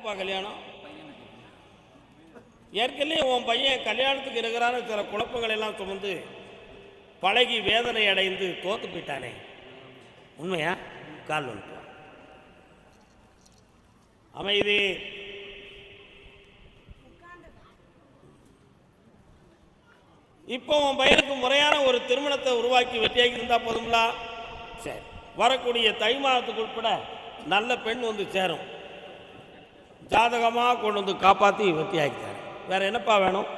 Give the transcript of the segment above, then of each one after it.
யாருக்குப்பா கல்யாணம்? ஏற்கனவே உன் பையன் கல்யாணத்துக்கு இருக்கிறான்னு சில குழப்பங்கள் எல்லாம் சுமந்து பழகி வேதனை அடைந்து தோத்து போயிட்டானே, உண்மையா? கால் வந்துட்டு அமைதி. இப்போ உன் பையனுக்கு முறையான ஒரு திருமணத்தை உருவாக்கி வெற்றியாக்கி இருந்தா போதுங்களா? சரி, வரக்கூடிய தை மாதத்துக்கு உட்பட நல்ல பெண் வந்து சேரும். ஜாதகமாக கொண்டு வந்து காப்பாற்றி வெற்றியாக்கிட்டாரு. வேற என்னப்பா வேணும்?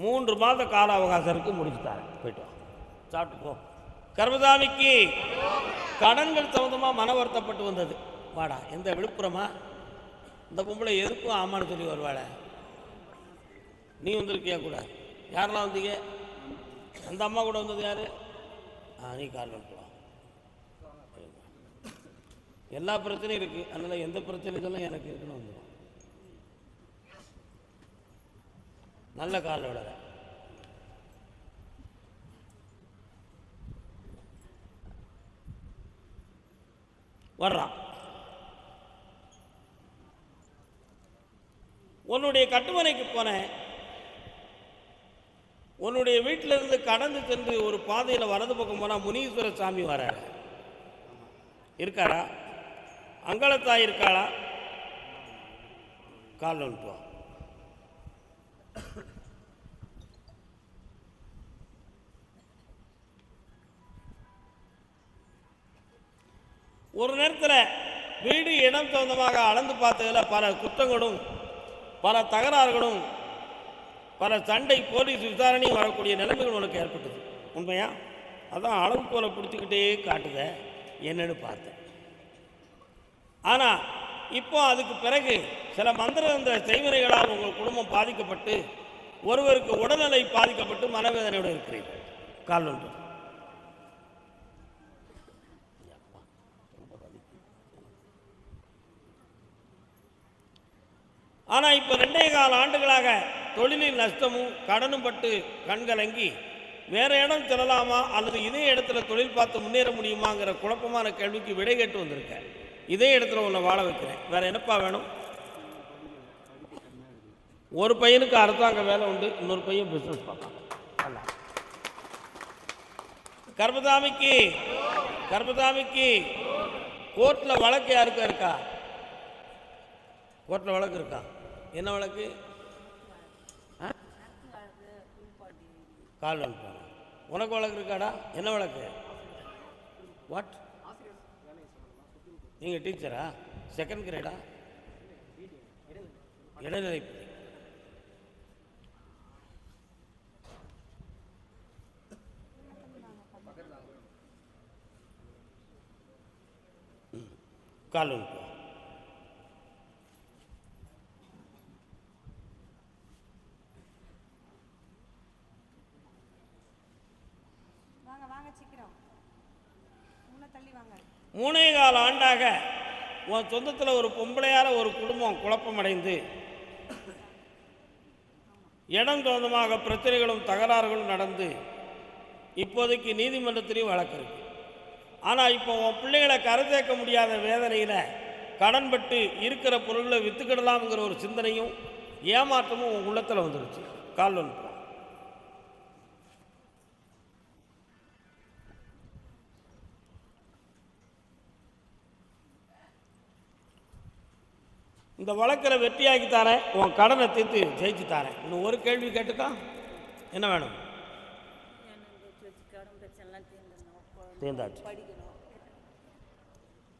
3 மாத கால அவகாசம் இருக்கு, முடிச்சுட்டாரு. போயிட்டு வா, சாப்பிட்டு போ. கர்மசாமிக்கு கடன்கள் சம்பந்தமாக மன வருத்தப்பட்டு வந்தது. வாடா, எந்த விழுப்புரமா? இந்த பொம்பளை எதுக்கும் ஆமான்னு சொல்லி வருவாள. நீ வந்திருக்கியா கூட? யாரெல்லாம் வந்தீங்க? அந்த அம்மா கூட வந்தது யாரு? நீ கால் வந்துட்டு வா. எல்லா பிரச்சனையும் இருக்கு, அதனால எந்த பிரச்சனைகளும் எனக்கு இருக்குன்னு வந்துடும். நல்ல கால் விட வர்றான். உன்னுடைய கட்டுமனைக்கு போனேன். உன்னுடைய வீட்டிலிருந்து கடந்து சென்று ஒரு பாதையில் வலது பக்கம் போனால் முனீஸ்வர சாமி வர இருக்காரா? அங்காளத்தாய் இருக்காளா? கால் வந்துட்டு வா. ஒரு நேரத்தில் வீடு இடம் சொந்தமாக அளந்து பார்த்ததில் பல குற்றங்களும் பல தகராறுகளும் பல சண்டை போலீஸ் விசாரணையும் வரக்கூடிய நிலைமைகள் உனக்கு ஏற்பட்டது, உண்மையா? அதான் அளவு போல பிடிச்சிக்கிட்டே காட்டுத என்னன்னு பார்த்தேன். ஆனால் இப்போ அதுக்கு பிறகு சில மந்திர செய்முறைகளால் உங்கள் குடும்பம் பாதிக்கப்பட்டு ஒருவருக்கு உடல்நிலை பாதிக்கப்பட்டு மனவேதனையோடு இருக்கிறீர்கள். கால் ஒன்று. ஆனால் இப்போ 2.25 ஆண்டுகளாக தொழிலில் நஷ்டமும் கடனும் பட்டு கண்கலங்கி வேறு இடம் செல்லலாமா அல்லது இதே இடத்துல தொழில் பார்த்து முன்னேற முடியுமாங்கிற குழப்பமான கேள்விக்கு விடை கேட்டு வந்திருக்கேன். இதே இடத்துல உன்னை வாழ வைக்கிறேன். வேற என்னப்பா வேணும்? ஒரு பையனுக்கு அரசாங்க வேலை உண்டு, இன்னொரு பையன் பிஸ்னஸ் பார்க்கலாம். கர்மசாமிக்கு கோர்ட்டில் வழக்கு யாருக்கா இருக்கா? கோர்ட்டில் வழக்கு இருக்கா? என்ன வழக்கு? கால் வந்துட்டாங்க. உனக்கு வழக்கு இருக்காடா? என்ன வழக்கு? வாட்? நீங்கள் டீச்சரா? செகண்ட் கிரேடா? இடைநிலை. கால் வந்துட்டு மூணே கால ஆண்டாக உன் சொந்தத்தில் ஒரு பொம்பளையார ஒரு குடும்பம் குழப்பமடைந்து இடம் சொந்தமாக பிரச்சனைகளும் தகராறுகளும் நடந்து இப்போதைக்கு நீதிமன்றத்திலையும் வழக்கு இருக்கு. ஆனால் இப்போ உன் பிள்ளைகளை கரை சேர்க்க முடியாத வேதனையில் கடன்பட்டு இருக்கிற பொருள்களை விற்றுக்கிடலாம்ங்கிற ஒரு சிந்தனையும் ஏமாற்றமும் உன் உள்ளத்தில் வந்துருச்சு. கால் ஒன்று. இந்த வழக்கில் வெற்றியாக்கி தரேன், உன் கடனை தீர்த்து ஜெயிச்சு தரேன். இன்னும் ஒரு கேள்வி கேட்டுக்கா. என்ன வேணும்? தீர்ந்தாச்சு.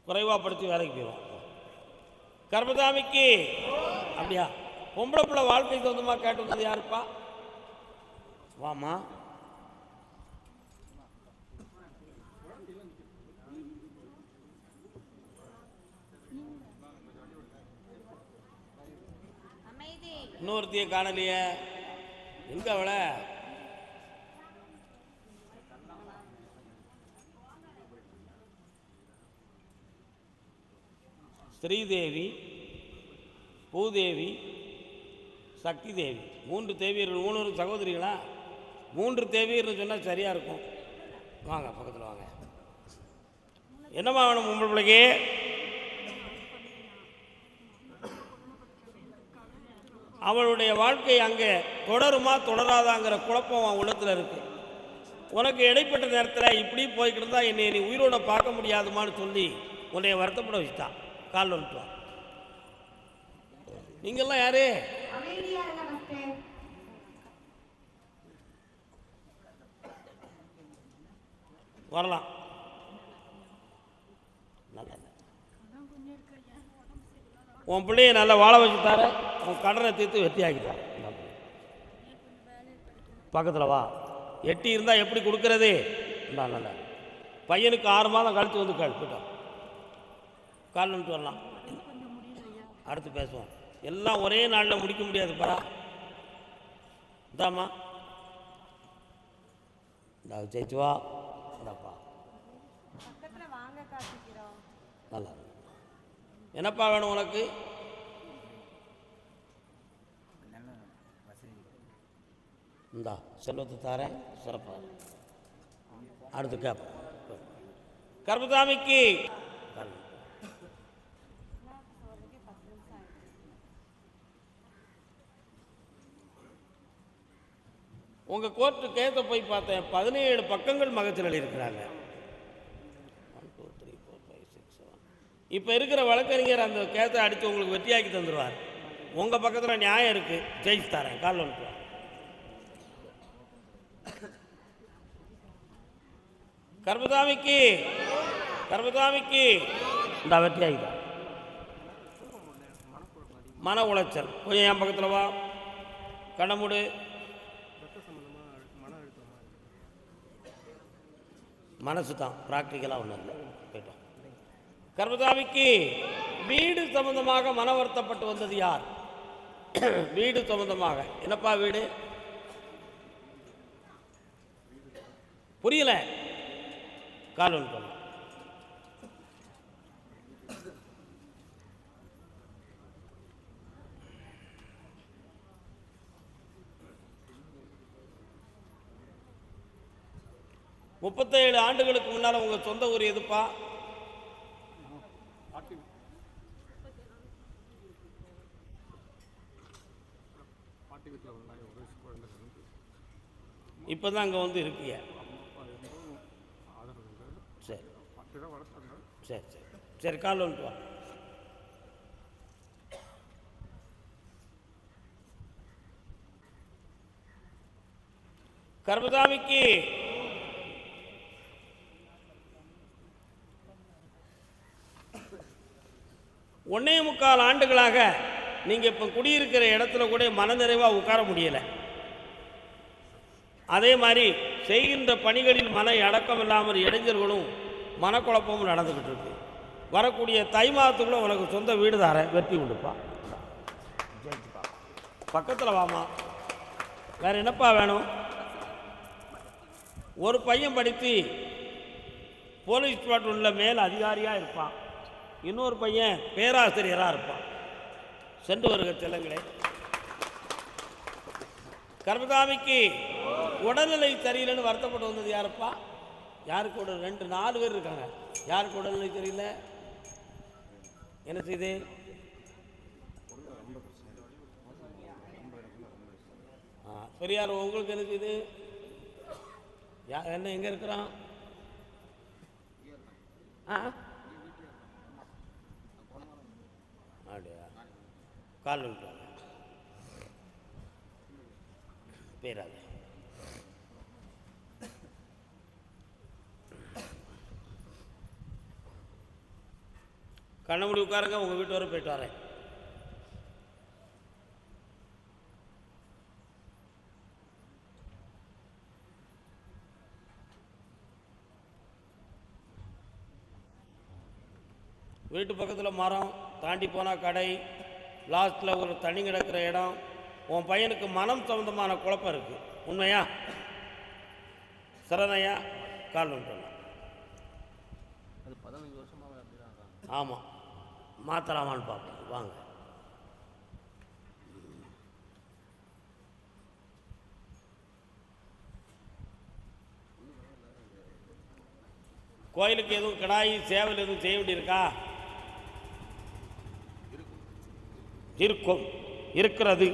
குறைவாக படித்து வேலைக்கு போயிடும். கர்மசாமிக்கு அப்படியா? பொம்பளை பிள்ளை வாழ்க்கை சொந்தமாக கேட்டு யாருப்பா? வாமா. இன்னொருத்திய காணலையே, எங்க அவள? ஸ்ரீதேவி, பூதேவி, சக்தி தேவி, 3 தேவியர்கள். 3 சகோதரிகளா? 3 தேவியர்னு சொன்னால் சரியாக இருக்கும். வாங்க பக்கத்தில் வாங்க. என்னம்மா வேணும் உங்கள் பிள்ளைக்கு? அவளுடைய வாழ்க்கை அங்கே தொடருமா தொடராதாங்கிற குழப்பம் அவன் உள்ளத்தில் இருக்கு. உனக்கு இடைப்பட்ட நேரத்தில் இப்படி போய்கிட்டு இருந்தா என்னை நீ உயிரோட பார்க்க முடியாதுமான்னு சொல்லி உன்னை வருத்தப்பட வச்சுட்டான். கால் வந்துட்டுவான். நீங்கெல்லாம் யாரு? வரலாம். உன் பிள்ளைய நல்லா வாழ வச்சு தார, உன் கடனை தீர்த்து வெற்றி ஆகிட்டார். பக்கத்தில் வா. எட்டி இருந்தால் எப்படி கொடுக்கறது? நல்ல பையனுக்கு 6 மாதம் கழித்து வந்து போயிட்டோம். கால் வந்துட்டு வரலாம். அடுத்து பேசுவோம். எல்லாம் ஒரே நாளில் முடிக்க முடியாது. பரா இதாம்மா ஜெயிச்சு வா. நல்லா என்னப்பா வேணும் உனக்கு? இந்தா செல்வத்தை தாரேன், சிறப்பாக. அடுத்து கேட்போம். கர்மசாமிக்கு உங்கள் கோர்ட்டு கேஸை போய் பார்த்தேன். 17 பக்கங்கள் மகத்தில் எழுதியிருக்கிறாங்க. இப்போ இருக்கிற வழக்கறிஞர் அந்த கேஸை அடித்து உங்களுக்கு வெற்றியாக்கி தந்துடுவார். உங்கள் பக்கத்தில் நியாயம் இருக்குது, ஜெயிச்சு தரேன். கால் வந்துட்டு கர்மசாமிக்கு இந்த வெற்றியாகிதான். மன உளைச்சல் கொஞ்சம் என் பக்கத்தில் வா. கண்ணமுடு. மனசு தான், ப்ராக்டிக்கலாக ஒன்றும் இல்லை. போயிட்டோம். கர்மசாமிக்கு வீடு சம்பந்தமாக மன வருத்தப்பட்டு வந்தது யார்? வீடு சம்பந்தமாக. என்னப்பா வீடு? புரியல. கால் ஒன்று. முப்பத்தேழு ஆண்டுகளுக்கு முன்னால் உங்கள் சொந்த ஊர் எதுப்பா? இப்போ தான் அங்கே வந்து இருக்கிய. சரி சரி சரி சரி. கால் வந்துட்டு வா. கர்மசாமிக்கு ஒன்னே முக்கால் ஆண்டுகளாக நீங்கள் இப்போ குடியிருக்கிற இடத்துல கூட மனநிறைவாக உட்கார முடியலை. அதே மாதிரி செய்கின்ற பணிகளில் மன அடக்கம் இல்லாமல் இடைஞ்சல்களும் மனக்குழப்பமும் நடந்துக்கிட்டு இருக்கு. வரக்கூடிய தை மாதத்துக்குள்ளே உனக்கு சொந்த வீடு தார, வெற்றி உண்டுப்பா. பக்கத்தில் வாமா. வேறு என்னப்பா வேணும்? ஒரு பையன் படித்து போலீஸ் டிபார்ட்மெண்ட்டில் மேல் அதிகாரியாக இருப்பான். இன்னொரு பையன் பேராசிரியராக இருப்பான். சென்று வருக செல்லங்களே. கர்மசாமிக்கு உடல்நிலை சரியில்லைன்னு வருத்தப்பட்டு வந்தது யாருப்பா? யாருக்கு உடல்? 4 பேர் இருக்காங்க. யாருக்கு உடல்நிலை தெரியல? என்ன செய்து? பெரியார் உங்களுக்கு என்ன செய்து? என்ன எங்கே இருக்கிறான்? அப்படியா? கால் விட்டாங்க. பேராது கண்ண முடி உட்காருங்க. உங்கள் வீட்டு வரை போயிட்டு வரேன். வீட்டு பக்கத்தில் மரம், தாண்டி போனால் கடை, லாஸ்ட்டில் ஒரு தண்ணி கிடக்கிற இடம். உன் பையனுக்கு மனம் சம்பந்தமான குழப்பம் இருக்குது. உண்மையா? சரணையா? கால் வந்துட்டோம். அது 15 வருஷமாக அப்படிதான். ஆமாம், மாத்தலாமான்னு பார்ப்போம். வாங்க. கோயிலுக்கு எதுவும் கிடாயி சேவல் எதுவும் செய்ய வேண்டியிருக்கா? இருக்கும். இருக்கிறது.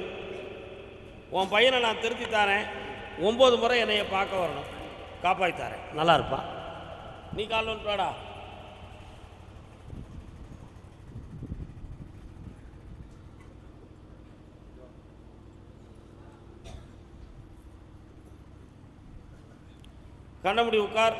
உன் பையனை நான் திருத்தி தரேன், 9 முறை என்னைய பார்க்க வரணும், காப்பாற்றி தரேன், நல்லா இருப்பான். நீ கால் வந்துட்டு வாடா. கண்ணமுடி உட்கார்.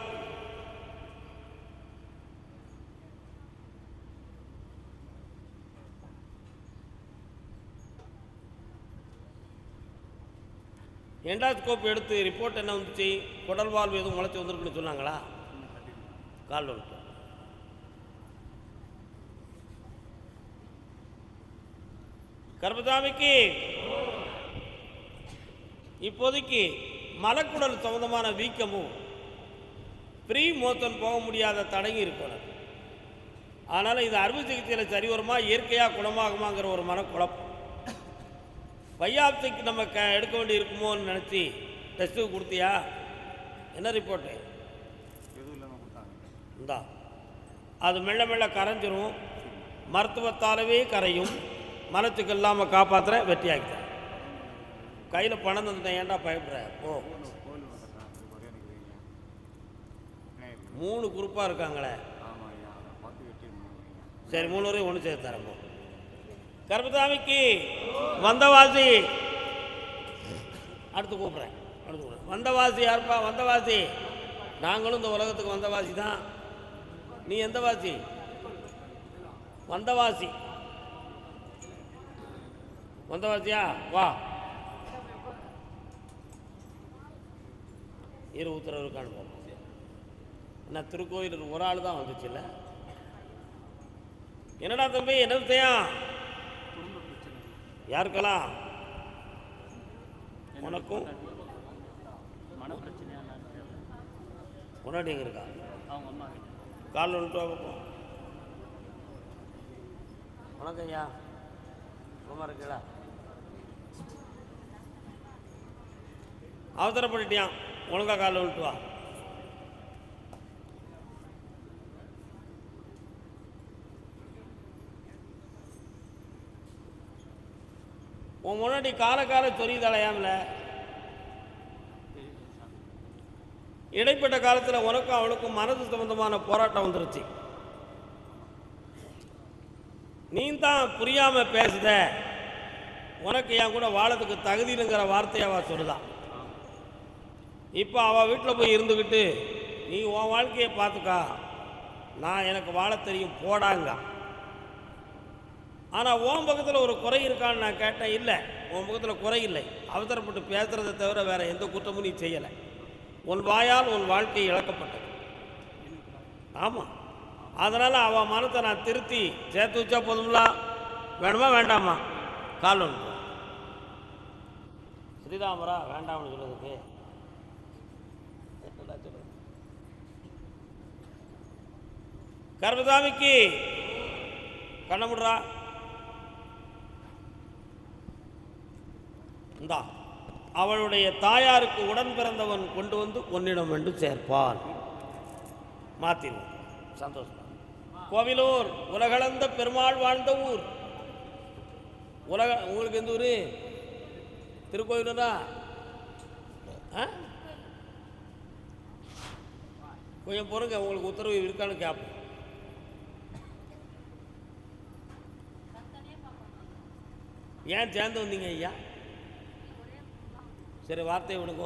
எண்டாஸ்கோப் எடுத்து ரிப்போர்ட் என்ன வந்துச்சு? குடல் வாழ்வு எதுவும் முளைச்சி வந்திருக்குன்னு சொன்னாங்களா? கால் வந்துட்டு கர்மசாமிக்கு இப்போதைக்கு மலக்குடல் சம்பந்தமான வீக்கமும் ப்ரீ மோஷன் போக முடியாத தடங்கி இருக்கணும். அதனால் இது அறுவை சிகிச்சையில் சரி வருமா, இயற்கையாக குணமாகுமாங்கிற ஒரு மனக்குழப்பம். பையாப்சிக்கு நம்ம எடுக்க வேண்டி இருக்குமோன்னு நினச்சி டெஸ்ட்டுக்கு கொடுத்தியா? என்ன ரிப்போர்ட்டு? இந்தா, அது மெல்ல மெல்ல கரைஞ்சிரும், மருத்துவத்தாலவே கரையும். மனத்துக்கு இல்லாமல் காப்பாற்றுற வெற்றியாக்கிட்டேன். கையில் பணம் தந்துட்டேன், ஏன்டா பயப்படுற? ஓ, 3 குரூப்பாக இருக்காங்களே. சரி, 3 வரையும் ஒன்று சேர்த்து தரப்போ. கர்மசாமிக்கு வந்தவாசி அடுத்து கூப்பிட்றேன். வந்தவாசி யாருப்பா? வந்தவாசி. நாங்களும் இந்த உலகத்துக்கு வந்தவாசி தான். நீ எந்த வாசி? வந்தவாசி. வந்தவாசியா? வா. உத்தரவு போகும். என்ன திருக்கோயில் ஒரு ஆள் தான் வந்துச்சு இல்லை? என்னடா தம்பி, என்ன விஷயம்? யாருக்கெல்லாம்? உனக்கும் முன்னாடி எங்க இருக்கா? காலில் வந்துட்டு வாப்போம். வணக்கம் ஐயா, சும்மா இருக்கீங்களா? அவசரப்பட்டுட்டியான், ஒழுங்கா காலில் வந்துட்டு வா. உன் முன்னாடி கால சொரியுதலையாமல. இடைப்பட்ட காலத்தில் உனக்கும் அவளுக்கும் மனது சம்பந்தமான போராட்டம் வந்துருச்சு. நீ தான் புரியாம பேசுத. உனக்கு என் கூட வாழத்துக்கு தகுதியிலுங்கிற வார்த்தையாவா சொல்லுதான். இப்போ அவள் வீட்டில் போய் இருந்துக்கிட்டு நீ உன் வாழ்க்கையை பார்த்துக்கா, நான் எனக்கு வாழ தெரியும் போடாங்க. ஆனால் உன் பக்கத்தில் ஒரு குறை இருக்கான்னு நான் கேட்டேன். இல்லை, உன் பக்கத்தில் குறை இல்லை. அவசரப்பட்டு பேசுகிறத தவிர வேறு எந்த குற்றமும் நீ செய்யலை. உன் வாயால் உன் வாழ்க்கை இழக்கப்பட்டது. ஆமாம், அதனால் அவன் மனத்தை நான் திருத்தி சேர்த்து வச்சா போதும்ல. வேணுமா வேண்டாமா? கால் ஒன்று ஸ்ரீராமரா வேண்டாம்னு சொல்லுறதுக்கு கர்மசாமிக்கு கண்ணமுடுறா. இந்தா, அவளுடைய தாயாருக்கு உடன் பிறந்தவன் கொண்டு வந்து உன்னிடம் என்று சேர்ப்பான். மாத்தின் சந்தோஷம். கோவிலூர் உலகளந்த பெருமாள் வாழ்ந்த ஊர். உங்களுக்கு எந்த ஊர்? திருக்கோயிலூரா? கொஞ்சம் பொறுங்க, உங்களுக்கு உத்தரவு இருக்கான்னு கேட்போம். ஏன் சேர்ந்து வந்தீங்க ஐயா? சரி, வார்த்தையை விடுங்க.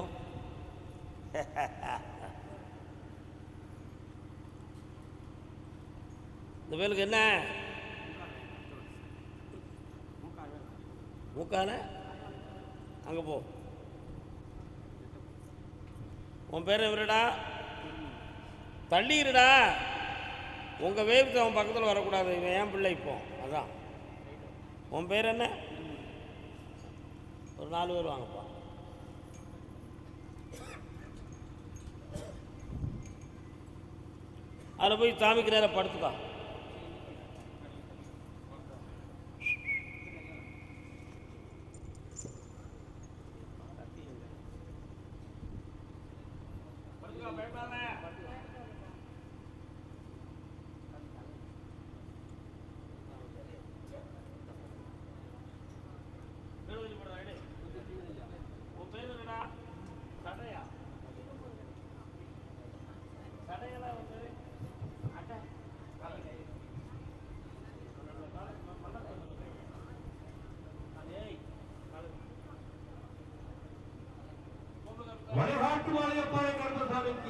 இந்த வேலுக்கு என்ன மூக்கான? அங்கே போ. உன் பேர் எவருடா? தள்ளிடுடா. உங்கள் வேவுக்கு அவன் பக்கத்தில் வரக்கூடாது. இவன் ஏன் பிள்ளை இப்போ. அதான். உன் பேர் என்ன? ஒரு 4 பேர் வாங்கப்பா. அதில் போய் சாமிக்கு நேரம் படுத்துக்கா.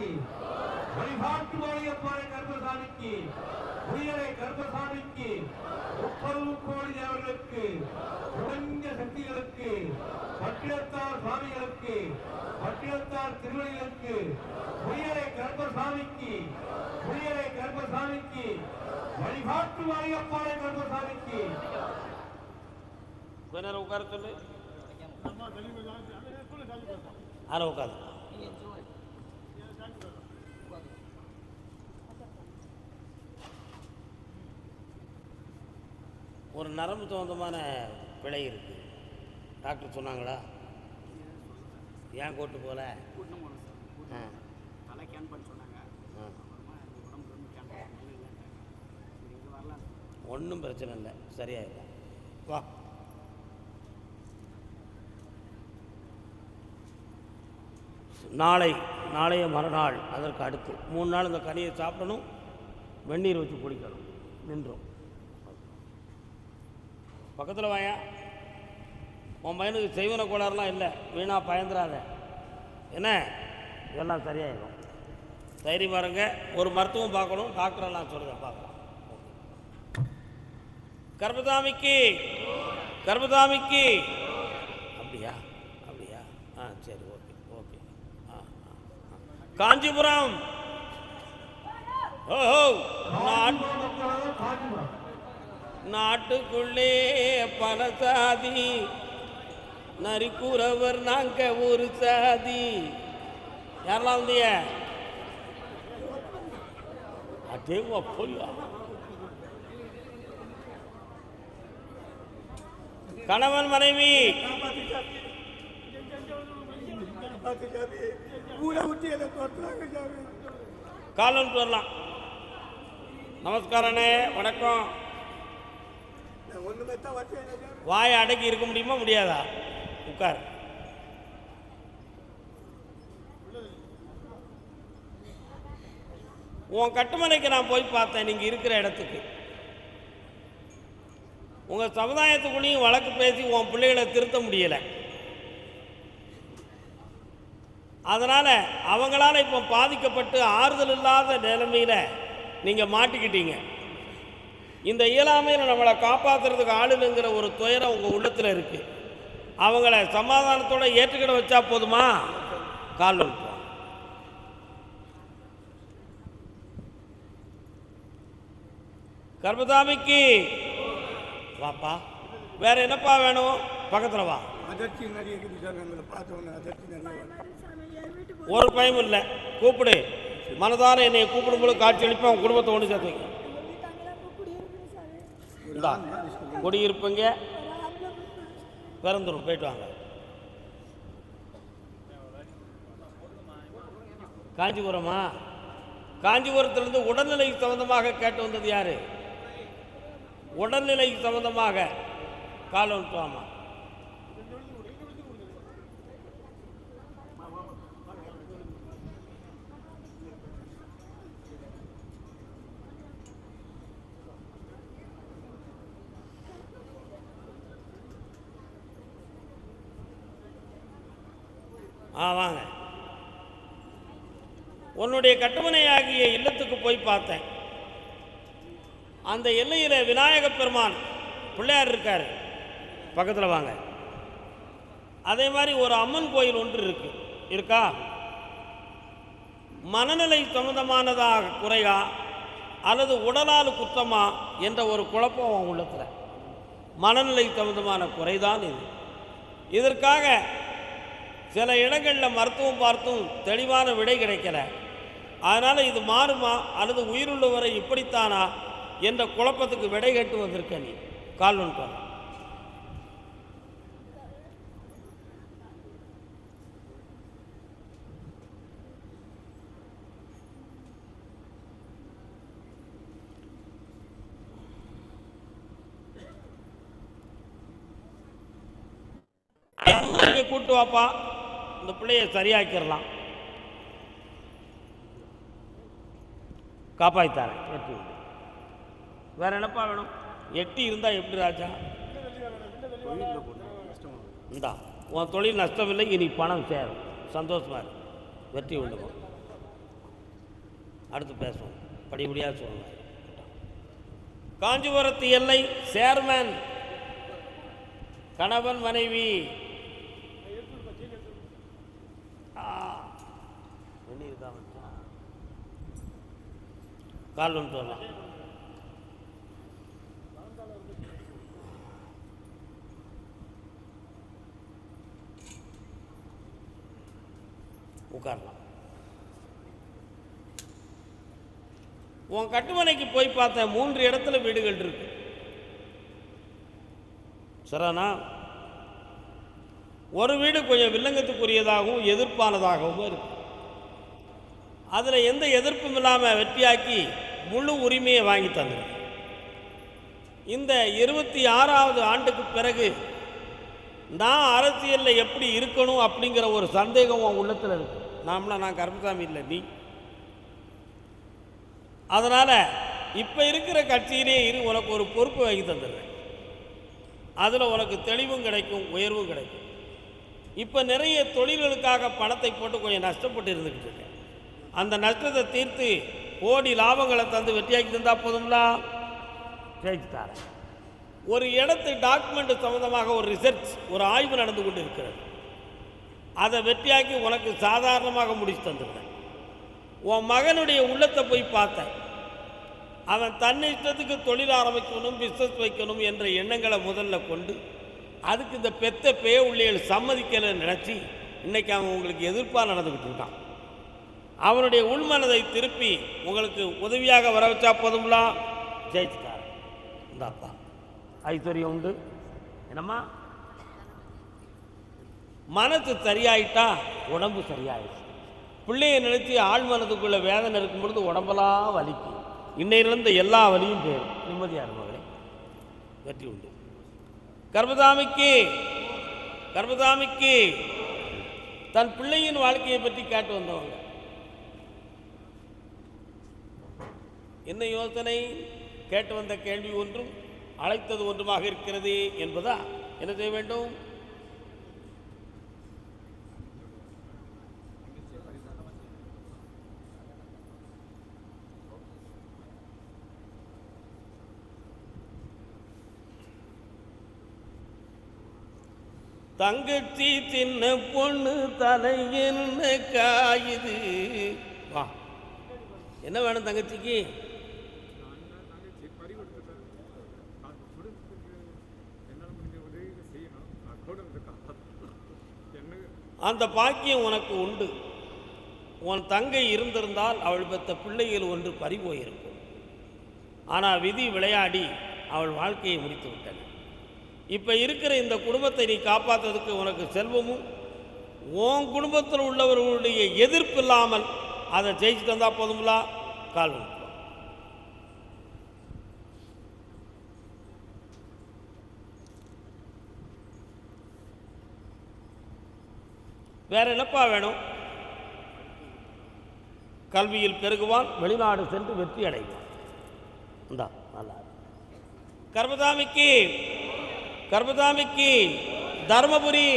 கர்ப்பசாமிக்கு வழிபாட்டு மாரியப்பாறை கர்ப்பசாமிக்கு உயரை கர்ப்பசாமிக்கு 30 கோடி தேவர்களுக்கு உடஞ்ச சக்திகளுக்கு பட்டினத்தார் சுவாமிகளுக்கு பட்டினத்தார் திருவடிகளுக்கு உயரை கர்ப்பசாமிக்கு வழிபாட்டு மாரியப்பாறை கர்ப்பசாமிக்கு கொஞ்ச நேரம் உட்கார சொல்லு. ஆனா உட்காரு. ஒரு நரம்பு சம்பந்தமான பிழை இருக்கு. டாக்டர் சொன்னாங்களா? ஏன் கூட்டு போல? ஒன்றும் பிரச்சனை இல்லை, சரியாயிடும். வா. நாளைய மறுநாள் அதற்கு அடுத்து 3 நாள் இந்த கனியை சாப்பிடணும், வெந்நீர் வச்சு குடிக்கணும். நின்றோம். பக்கத்தில் வாயா. உன் பையனுக்கு செய்வன கோளாறுலாம் இல்லை, வீணாக பயந்துடாத என்ன, இதெல்லாம் சரியாயிடும். தைரியம் பாருங்க. ஒரு மருத்துவம் பார்க்கணும், டாக்டரெல்லாம் சொல்கிறேன், பார்க்கலாம். கர்ப்பசாமிக்கு அப்படியா? சரி, ஓகே. காஞ்சிபுரம் நாட்டுக்குள்ளே பல சாதி, நரிக்கூறவர் நாங்க ஒரு சாதி. யாரெல்லாம் வந்திய? அதேவா போயா? கணவன் மனைவி காலம் வரலாம். நமஸ்காரண்ணே, வணக்கம். வாயை அடக்கி இருக்க முடியுமா முடியாதா? உட்கார். உன் கட்டுமனைக்கு நான் போய் பார்த்தேன். நீங்கள் இருக்கிற இடத்துக்கு உங்கள் சமுதாயத்துக்குள்ளேயும் வழக்கு பேசி உன் பிள்ளைகளை திருத்த முடியலை. அதனால் அவங்களால இப்போ பாதிக்கப்பட்டு ஆறுதல் இல்லாத நிலைமையில் நீங்கள் மாட்டிக்கிட்டீங்க. இந்த இயலாமையில் நம்மளை காப்பாற்றுறதுக்கு ஆளுங்கிற ஒரு துயரம் உங்கள் உள்ளத்தில் இருக்குது. அவங்கள சமாதானத்தோடு ஏற்றுக்கிட வச்சா போதுமா? கால் வைப்போம். கர்ப்பசாமிக்கு வாப்பா. வேற என்னப்பா வேணும்? பக்கத்தில் வா. ஒரு பயம் இல்லை, கூப்பிடு. மனதார என்னை கூப்பிடும்போது காட்சி அளிப்பேன். உன் குடும்பத்தை ஒன்று சேர்த்துங்க. குடியிருப்புங்க பிறந்துடும். போயிட்டு வாங்க. காஞ்சிபுரமா? காஞ்சிபுரத்திலிருந்து உடல்நிலை சம்பந்தமாக கேட்டு வந்தது யாரு? உடல்நிலை சம்பந்தமாக கால் வந்துட்டுவாமா. வாங்க. உன்னுடைய கட்டுமனையாகிய இல்லத்துக்கு போய் பார்த்தேன். அந்த எல்லையில் விநாயக பெருமான் பிள்ளையார் இருக்கார். பக்கத்தில் வாங்க. அதே மாதிரி ஒரு அம்மன் கோயில் ஒன்று இருக்கா? மனநிலை சம்பந்தமானதாக குறையா அல்லது உடலால் குத்தமா என்ற ஒரு குழப்பம் அவன் உள்ளத்தில். மனநிலை சம்பந்தமான குறைதான் இது. இதற்காக சில இடங்களில் மருத்துவம் பார்த்தும் தெளிவான விடை கிடைக்கல. அதனால் இது மாறுமா அல்லது உயிருள்ளவரை இப்படித்தானா என்ற குழப்பத்துக்கு விடை கேட்டு வந்திருக்க. நீ கால் ஒன்று கூட்டு வாப்பா. இந்த பிள்ளையை சரியாக்கிடலாம். காப்பாய்த்தாரேன். எட்டி உண்டு. வேற என்னப்பா வேணும்? எட்டி இருந்தால் எப்படி ராஜா? இந்தா, உன் தொழில் நஷ்டமில்லை, இனி பணம் சேரும். சந்தோஷமா இருக்கு. வெற்றி உண்டு. அடுத்து பேசுவோம், படிப்படியாக சொல்லலாம். காஞ்சிபுரத்து எல்லை சேர்மன் கணவன் மனைவி கால் ஒன்று வரலாம். உட்காரலாம். உன் கட்டுமனைக்கு போய் பார்த்தேன், 3 இடத்துல வீடுகள் இருக்கு. சரிண்ணா? ஒரு வீடு கொஞ்சம் வில்லங்கத்துக்குரியதாகவும் எதிர்ப்பானதாகவும் இருக்கு. அதில் எந்த எதிர்ப்பும் இல்லாமல் வெற்றியாக்கி முழு உரிமையை வாங்கி தந்தது. இந்த 26வது ஆண்டுக்கு பிறகு நான் அரசியலில் எப்படி இருக்கணும் அப்படிங்கிற ஒரு சந்தேகம் உன் உள்ளத்தில் இருக்கு. நான் கருப்பசாமி இல்லை, நீ. அதனால் இப்போ இருக்கிற கட்சியிலே இரு, உனக்கு ஒரு பொறுப்பு வாங்கி தந்துடுறேன். அதில் உனக்கு தெளிவும் கிடைக்கும், உயர்வும் கிடைக்கும். இப்போ நிறைய தொழில்களுக்காக பணத்தை போட்டு கொஞ்சம் நஷ்டப்பட்டு இருந்துக்கிட்டு இருக்கேன். அந்த நஷ்டத்தை தீர்த்து கோடி லாபங்களை தந்து வெற்றியாக்கி தந்தால் போதுங்களா? ஜெயிச்சுத்தாரேன். ஒரு இடத்து டாக்குமெண்ட் சம்மந்தமாக ஒரு ரிசர்ச், ஒரு ஆய்வு நடந்து கொண்டு இருக்கிறது. அதை வெற்றியாக்கி உனக்கு சாதாரணமாக முடிச்சு தந்துடுறேன். உன் மகனுடைய உள்ளத்தை போய் பார்த்தேன். அவன் தன் இஷ்டத்துக்கு தொழில் ஆரம்பிக்கணும், பிஸ்னஸ் வைக்கணும் என்ற எண்ணங்களை முதல்ல கொண்டு அதுக்கு இந்த பெத்த பே உள்ளியல் சம்மதிக்கலைன்னு நினச்சி இன்றைக்கி அவன் உங்களுக்கு எதிர்ப்பாக நடந்துக்கிட்டு இருக்கான். அவனுடைய உள்மனதை திருப்பி உங்களுக்கு உதவியாக வர வச்சா போதுங்களா? ஜெயிச்சுட்டார். இந்தாப்பா ஐஸ்வர்யம் உண்டு. என்னம்மா, மனசு சரியாயிட்டா உடம்பு சரியாயிடுச்சு. பிள்ளையை நினைச்சு ஆள் மனதுக்குள்ள வேதனை இருக்கும் பொழுது உடம்பெல்லாம் வலிக்கும். இன்னையிலிருந்து எல்லா வலியும் போயிடும். நிம்மதியாக மகளே, வெற்றி உண்டு. கர்மசாமிக்கு தன் பிள்ளையின் வாழ்க்கையை பற்றி கேட்டு வந்தவங்க என்ன யோசனை? கேட்டு வந்த கேள்வி ஒன்றும் அழைத்தது ஒன்றுமாக இருக்கிறது என்பதா? என்ன செய்ய வேண்டும்? தங்கச்சி சின்ன பொண்ணு தலை என்ன காயுது. வா, என்ன வேணும் தங்கச்சிக்கு? அந்த பாக்கியம் உனக்கு உண்டு. உன் தங்கை இருந்திருந்தால் அவள் பெற்ற பிள்ளைகள் ஒன்று பறிபோயிருக்கும். ஆனால் விதி விளையாடி அவள் வாழ்க்கையை முடித்து விட்டன. இப்போ இருக்கிற இந்த குடும்பத்தை நீ காப்பாற்றுறதுக்கு உனக்கு செல்வமும் உன் குடும்பத்தில் உள்ளவர்களுடைய எதிர்ப்பு இல்லாமல் அதை ஜெயிச்சு தந்தால் போதுங்களா? கால் வைப்போம். வேற என்னப்பா வேணும்? கல்வியில் பெருகுவான், வெளிநாடு சென்று வெற்றி அடைவான். இந்தா நல்லா. கர்மசாமிக்கு தர்மபுரி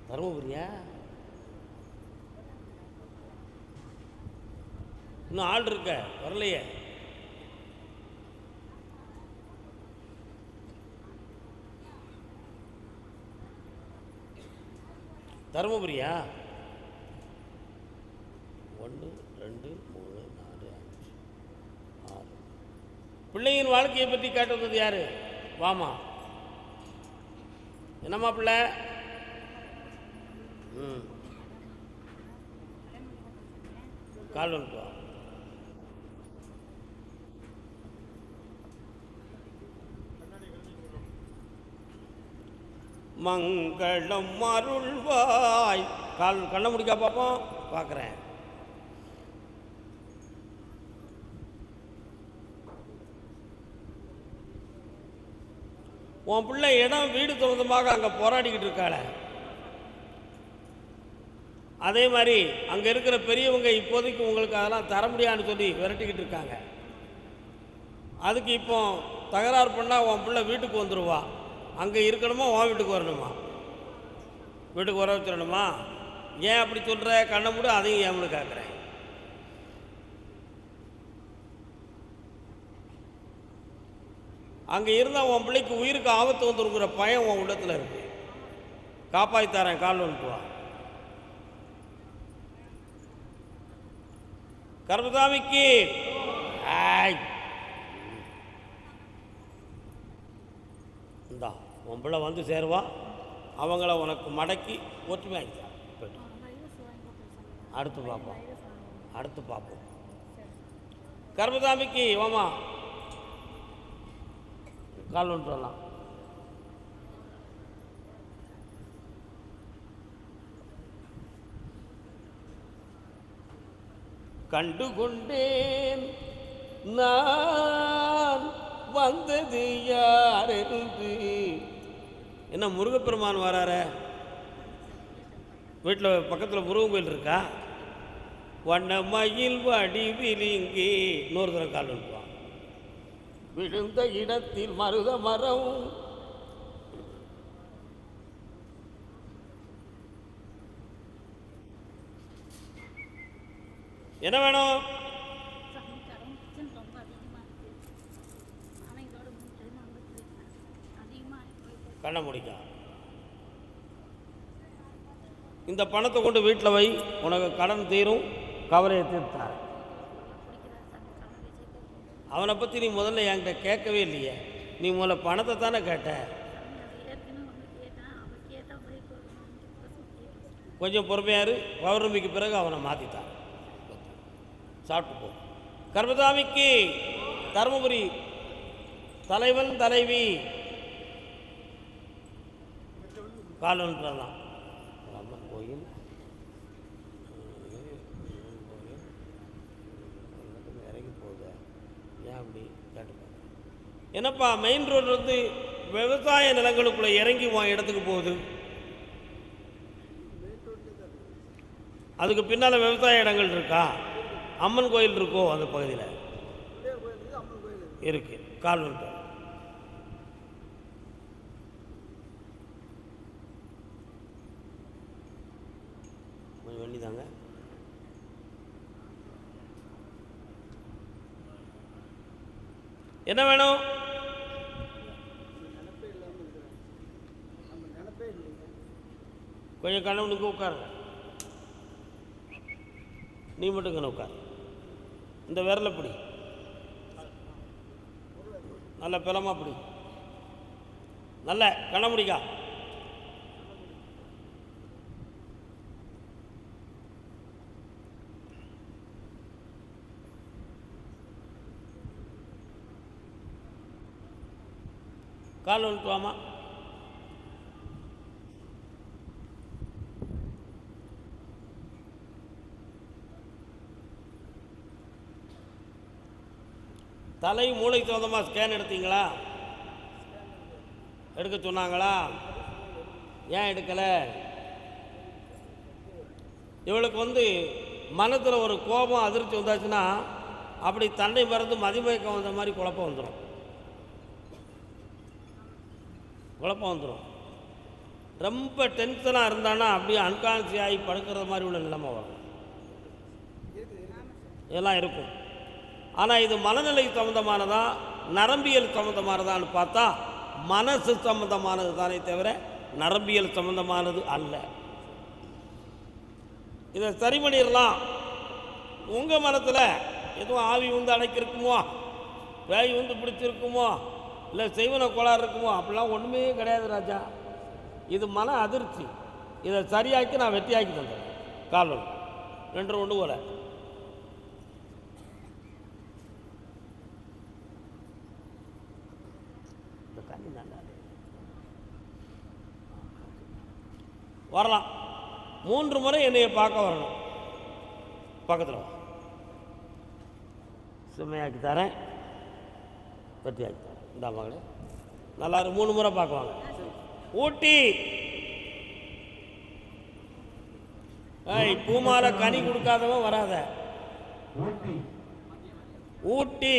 தர்மபுரியா? இன்னும் ஆள் இருக்க வரலையே. தருமபுரியா? 1 2 3 4 5 6. பிள்ளையின் வாழ்க்கையை பற்றி கேட்டு வந்தது யாரு? வாமா. என்னம்மா பிள்ளை? கால் வந்துட்டு வா. மங்களம் அருள்வாய். கண்ணை முடிக்கா பார்ப்போம். பார்க்குறேன். உன் பிள்ளை இடம் வீடு சம்பந்தமாக அங்கே போராடிக்கிட்டு இருக்காள. அதே மாதிரி அங்கே இருக்கிற பெரியவங்க இப்போதைக்கு உங்களுக்கு அதெல்லாம் தர முடியாதுன்னு சொல்லி விரட்டிக்கிட்டு இருக்காங்க. அதுக்கு இப்போ தகராறு பண்ணால் உன் பிள்ளை வீட்டுக்கு வந்துடுவா, அங்கே இருக்கணுமா உன் வீட்டுக்கு வரணுமா? வீட்டுக்கு வர வச்சிடணுமா? ஏன் அப்படி சொல்கிற? கண்ணை மூட அதையும் ஏம்னு கேட்குறேன். அங்கே இருந்தால் உன் பிள்ளைக்கு உயிருக்கு ஆபத்து வந்துருங்கிற பயம் உன் உள்ளத்தில் இருக்கு. காப்பாற்றி தரேன், கால் வந்துட்டு வா. கர்மசாமிக்கு இந்தா உன் பிள்ளை வந்து சேருவா, அவங்கள உனக்கு மடக்கி ஒற்றுமையாகிட்டா. போய்ட்டு அடுத்து பார்ப்போம், அடுத்து பார்ப்போம். கர்மசாமிக்கு வாமா, கால் ஒன்று வரலாம். கண்டு கொண்டேன் நான் வந்தது யாரென்று. என்ன முருகப்பெருமான் வரார? வீட்டில் பக்கத்தில் முருகன் கோயில் இருக்கா? வண்ணமயில் வடிவிலிங்கே இன்னொரு தரம் கால் வந்துவான். விழுந்த இடத்தில் மருத மரம் என்ன வேணும்? கண்ண முடிக்க. இந்த பணத்தை கொண்டு வீட்டில் வை, உனக்கு கடன் தீரும், கவலையை தீர்த்தார். அவனை பற்றி நீ முதல்ல என்கிட்ட கேட்கவே இல்லையே, நீ முதல்ல பணத்தை தானே கேட்ட. கொஞ்சம் பொறுமையாரு, பௌர்ணமிக்கு பிறகு அவனை மாற்றித்தான். சாப்பிட்டு போ. கர்மசாமிக்கு தருமபுரி தலைவன் தலைவி காலன்றான். அம்மன் கோயில் இறங்கி போகுது. ஏன் அப்படி கேட்டுப்பாங்க. என்னப்பா மெயின் ரோடு வந்து விவசாய நிலங்களுக்குள்ளே இறங்கி உன் இடத்துக்கு போகுது? அதுக்கு பின்னால் விவசாய இடங்கள் இருக்கா? அம்மன் கோயில் இருக்கோ அந்த பகுதியில்? இருக்கு. கால் வந்துட்டு கொஞ்சம் வண்டி தாங்க. என்ன வேணும்? கொஞ்சம் கண்ணவனுக்கு உட்காருங்க. நீ மட்டும் கண்ணு உட்கார். இந்த விரலை பிடி, நல்ல பிளமா பிடி, நல்ல கண்ண முடிக்கா. கால் வந்துட்டு வாமா. தலை மூளைக்கு சொந்தமாக ஸ்கேன் எடுத்தீங்களா? எடுக்க சொன்னாங்களா? ஏன் எடுக்கலை? இவளுக்கு வந்து மனத்தில் ஒரு கோபம் அதிர்ச்சி வந்தாச்சுன்னா அப்படி தன்னை மறந்து மதிமயக்கம் வந்த மாதிரி குழப்பம் வந்துடும். ரொம்ப டென்ஷனாக இருந்தானா அப்படியே அன்கான்சியஸ் ஆகி படுக்கிறது மாதிரி உள்ள நிலைமை வரும். இதெல்லாம் இருக்கும். ஆனால் இது மனநிலை சம்மந்தமானதா நரம்பியல் சம்மந்தமானதான்னு பார்த்தா மனசு சம்மந்தமானது தானே தவிர நரம்பியல் சம்மந்தமானது அல்ல. இதை சரி பண்ணிடலாம். உங்கள் மனத்தில் எதுவும் ஆவி வந்து அடைக்கிருக்குமோ, வேய் வந்து பிடிச்சிருக்குமோ, இல்லை செய்வன கோளாறு இருக்குமோ, அப்படிலாம் ஒன்றுமே கிடையாது ராஜா. இது மன அதிர்ச்சி. இதை சரியாக்கி நான் வெட்டியாக்கி தந்தேன். காலம் 2 ஒன்று போல வரலாம். 3 முறை என்னைய பார்க்க வரணும். பக்கத்தில் சுமையாக்கி தரேன், வெட்டியாக்கி தரேன். இந்த மகளே நல்லா 3 முறை பார்க்குவாங்க. ஊட்டி ஏய் பூமாலை கனி கொடுக்காதவன் வராத. ஊட்டி ஊட்டி